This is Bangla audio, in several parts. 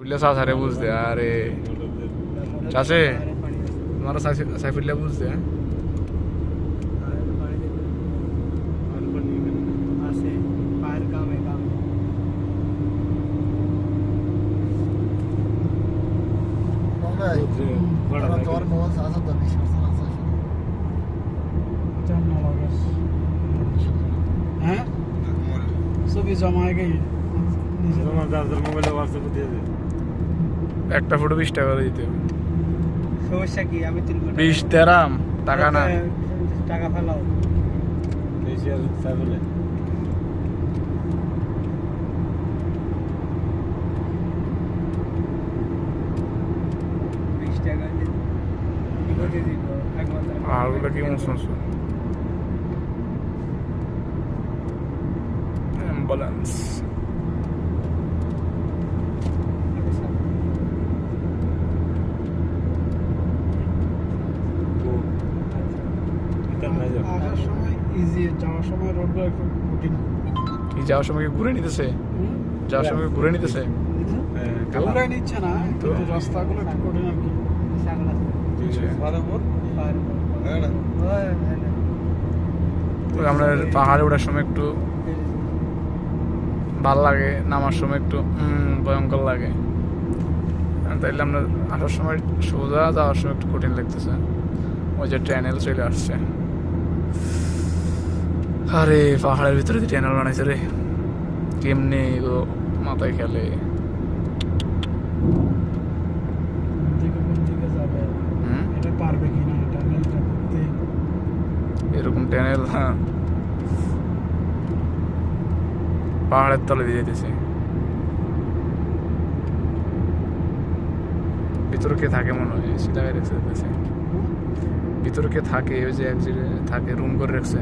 সাইফুল্লাহ চাচারে বুঝতে আরে চাচে তোমার সাইফুল্লাহ বুঝতে একটা ফটো 20 টাকা করে দিতে হবে। সমস্যা কি? আমি 20 তেরাম টাকা না, টাকা ফেলাও। আর ওগুলো কি শুনছো? অ্যাম্বুলেন্স আসার সময় ইজি, যাওয়ার সময় রোডগুলো একটু কঠিন। কি যাওয়ার সময় ঘুরে নিতেছে? যাওয়ার সময় ঘুরে নিতেছে? ঘুরে নিচ্ছে না, কিন্তু রাস্তাগুলো একটু কঠিন আর কি। আমরা পাহাড়ে ওঠার সময় একটু ভাল লাগে, নামার সময় একটু ভয়ঙ্কর লাগে। তাইলে আমরা আসার সময় সোজা, যাওয়ার সময় একটু কঠিন লাগতেছে। ওই যে ট্যানেল চলে আসছে। আরে পাহাড়ের ভিতরে যে ট্যানেল বানাইছে রে, কেমনি গো মাথায় খেলে। এরকম ট্যানেল পাহাড়ের তলে দিয়ে যেতেছে। ভিতরে কে থাকে মনে হয়, সেটা রেখে দিতেছে। ভিতরে কে থাকে, ওই যে এক জায়গায় থাকে, রুম করে রাখছে।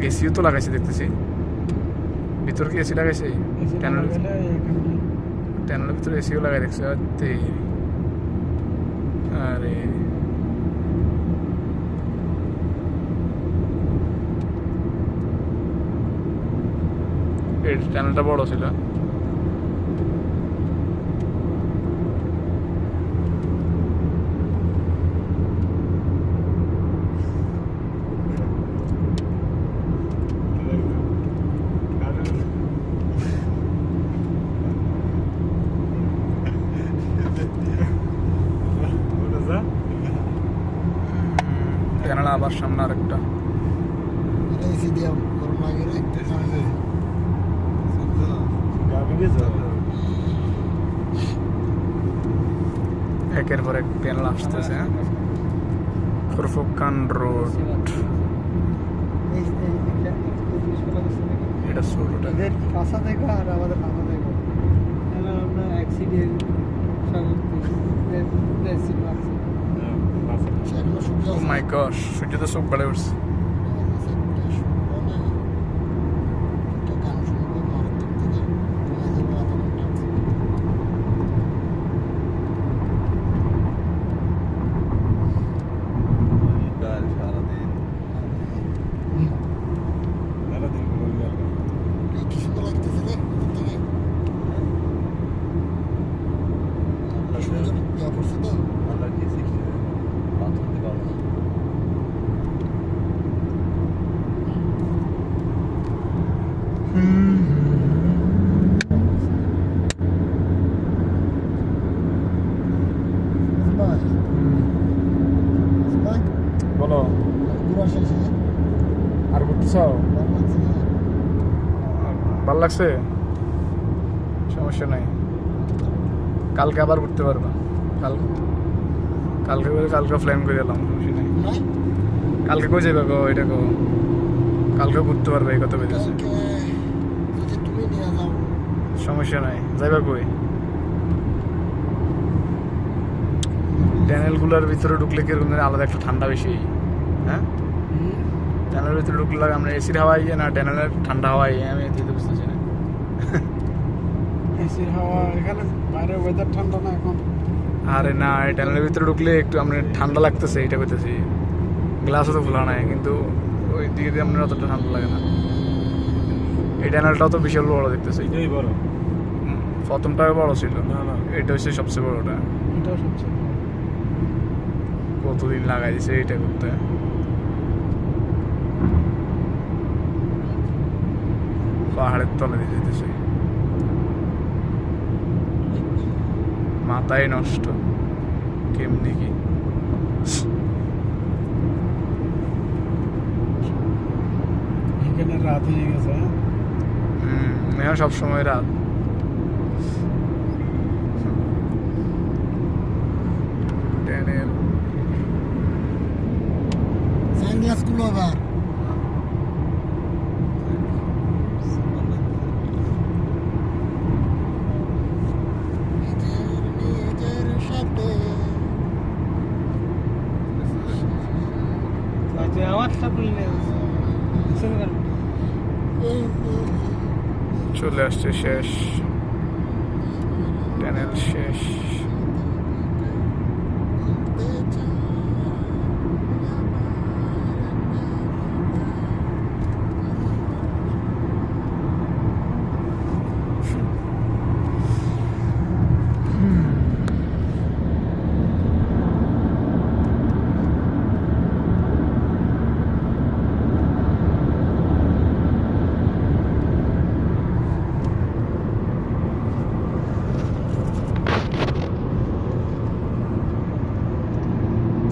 এসিও তো লাগাইছে দেখতেছি। ভিতরে কি এসি লাগাইছে? ট্যানেলের ভিতরে এসিও লাগাই রাখছে। আরে এই ট্যানেলটা বড় ছিল। ট্যানেল আবার সামনে আরেকটা। একের পর এক ট্যানেল আসতেছে। খরফুকান রোড, এটা ছোটটা। এদের পাশা দেখো আর আমাদের পাশা দেখো, আমরা অ্যাক্সিডেন্ট ও মাই গড, সূর্য তো সব বেড়ে উঠছে। বলো, আর ঘুরতেছ? ভাল লাগছে? সমস্যা নাই, কালকে আবার ঘুরতে পারবা। কালকে প্ল্যান করে এলাম, সমস্যা নাই। কালকে কই যাবে গো? এটা গো কালকে ঘুরতে পারবে, এই কত বেজেছে। সমস্যা নাই, যাইবা কই? ট্যানেলগুলোর ভিতরে ঢুকলে কিরকম আলাদা একটা ঠান্ডা বেশি। হ্যাঁ, ট্যানেলের ভিতরে ঢুকলে আমরা এসির হাওয়াই না ট্যানেলের ঠান্ডা হাওয়াই, আমি দিতে বুঝতেছি না। এসির হাওয়া এখানে, বাইরে ওয়েদার ঠান্ডা না এখন। আরে না, এই ট্যানেলের ভিতরে ঢুকলে একটু আমরা ঠান্ডা লাগতেছে, এটা করতেছি। গ্লাসও তো খোলা নাই, কিন্তু ওই দিকে দিয়ে আপনার অতটা ঠান্ডা লাগে না। এই টানেলটাও তো বিশাল বড় দেখতেছি। এটাই বড়। প্রথমটাও বড় ছিল, না না, এটা হচ্ছে সবচেয়ে বড়টা। এটাও সবচেয়ে বড়। কতদিন লাগাই দিছে এটা করতে। পাহাড়ের তলে দিয়ে যেতেছে, মাথায় নষ্ট কেমনি কি। এখানে রাত হয়ে গেছে। হ্যাঁ সব সময় রাত। টানেল সানগ্লাস গুলো আবার আওয়াজটা করলে চলে আসছে শেষ, টানেল শেষ।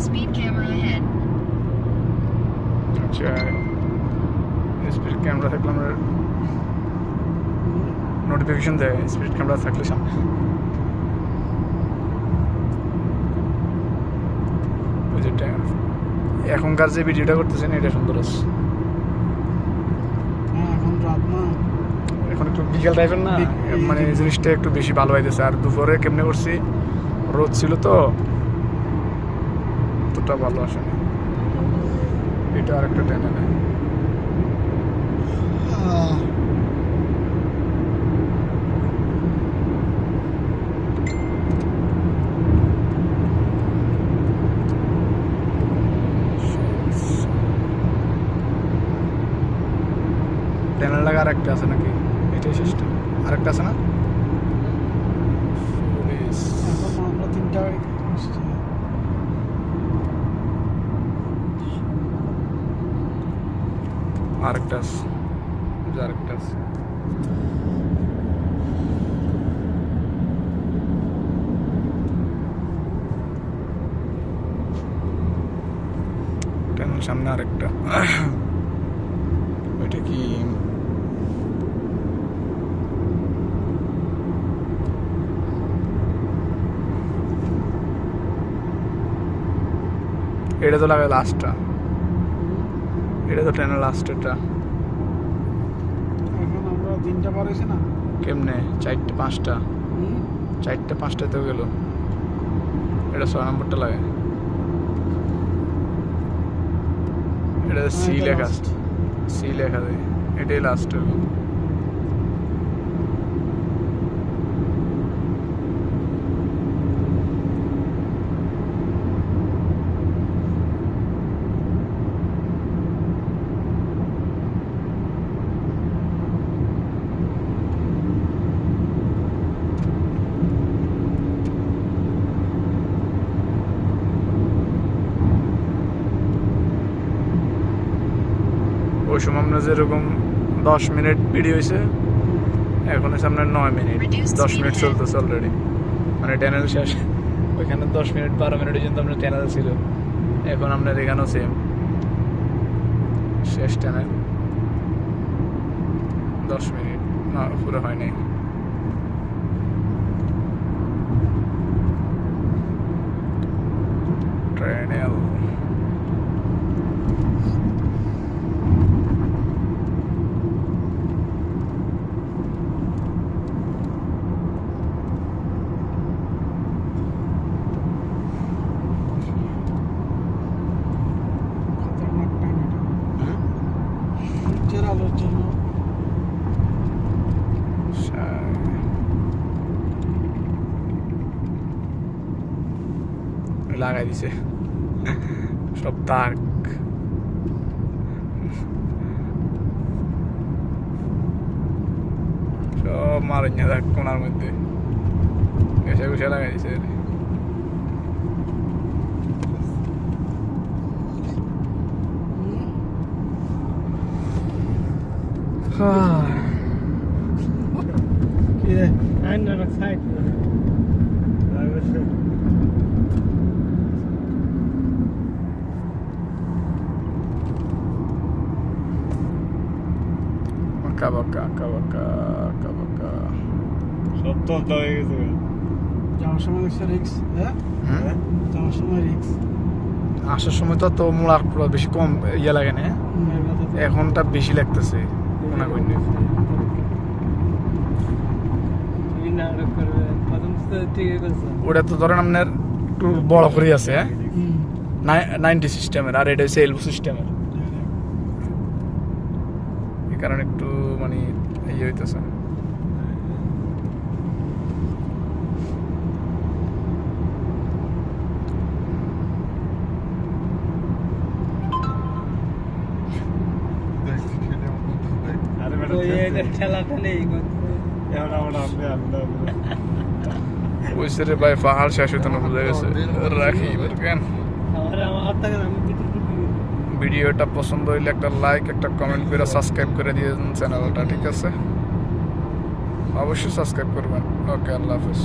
Speed camera ahead. আচ্ছা, স্পিড ক্যামেরা থাকলে আমরা নোটিফিকেশন দেয়, স্পিড ক্যামেরা থাকলে সামনে। ওই যেটা এখনকার যে ভিডিওটা করতেছেন এটা সুন্দর আছে। এখন রাত না, এখন একটু বিকেল টাইপের না, মানে এই জিনিসটা একটু বেশি ভালো হইতেছে। আর দুপুরে কেমনে করছি, রোদ ছিল তো অতটা ভালো আসেনি। এটা আরেকটা টেনে নেয়। টেনের লাগা আরেকটা আছে নাকি? এটাই শেষটা, আরেকটা আছে না? পুলিশ এখন আমরা 3টা গাড়িতে আসছি। আরেকটা আছে, আরেকটা আছে। টেনের সামনে আরেকটা। ওইটা কি এটা তো লাগে লাস্টটা, এটা তো ট্রেনের লাস্টেরটা। এখন আমরা 3টা পার হয়েছে না? কেমনে 4টে 5টা, 4টে 5টাতেও গেল। এটা 6 নম্বরটা লাগে, এটা সি এটা লেখা, last। সি লেখা দেয়, এটাই লাস্ট। ওই সময় আমরা যেরকম 10 মিনিট ভিডিও হয়েছে, এখন হচ্ছে আপনার 9 মিনিট, 10 মিনিট চলতেছে অলরেডি। মানে চ্যানেল শেষ। ওইখানে 10 মিনিট 12 মিনিট পর্যন্ত আপনার চ্যানেল ছিল, এখন আপনার এখানেও সেম শেষ চ্যানেল। 10 মিনিট না, পুরো হয়নি। ট্রেনেল খতরনাক টাইম এটা। সূর্যের আলোর জন্য লাগাই দিছে সব দাগ। সব মারে নিয়ে দেখ কোনার মধ্যে এসে বসে লাগাইছে কি রে আইন না সাইড কাবাকা সব তো হয়ে গেছে যাওয়ার সময় রিক্স হ্যাঁ যাওয়ার সময় রিক্স আসার সময় তো মোড়া পুরো বেশি কম ইয়ে লাগে না এখনটা বেশি লাগতেছে মনে করি ওটা তো ধরেন আপনার একটু বড় করে আছে হ্যাঁ 90 সিস্টেমের আর এটা হচ্ছে এলবো সিস্টেমের এই কারণে একটু মানে ইয়ে হইতেছে আরে তো এই ঠেলাটা নেই এখন আমরা ওই সেরে ভাই পাহাড় শেষ হইতে না বোঝা গেছে রাখি এবার কেন আমার হাত থেকে আমি ভিতর ঢুকি ভিডিওটা পছন্দ হইলে একটা লাইক একটা কমেন্ট করে সাবস্ক্রাইব করে দিয়ে দিন চ্যানেলটা ঠিক আছে অবশ্যই সাবস্ক্রাইব করবেন ওকে আল্লাহ হাফেজ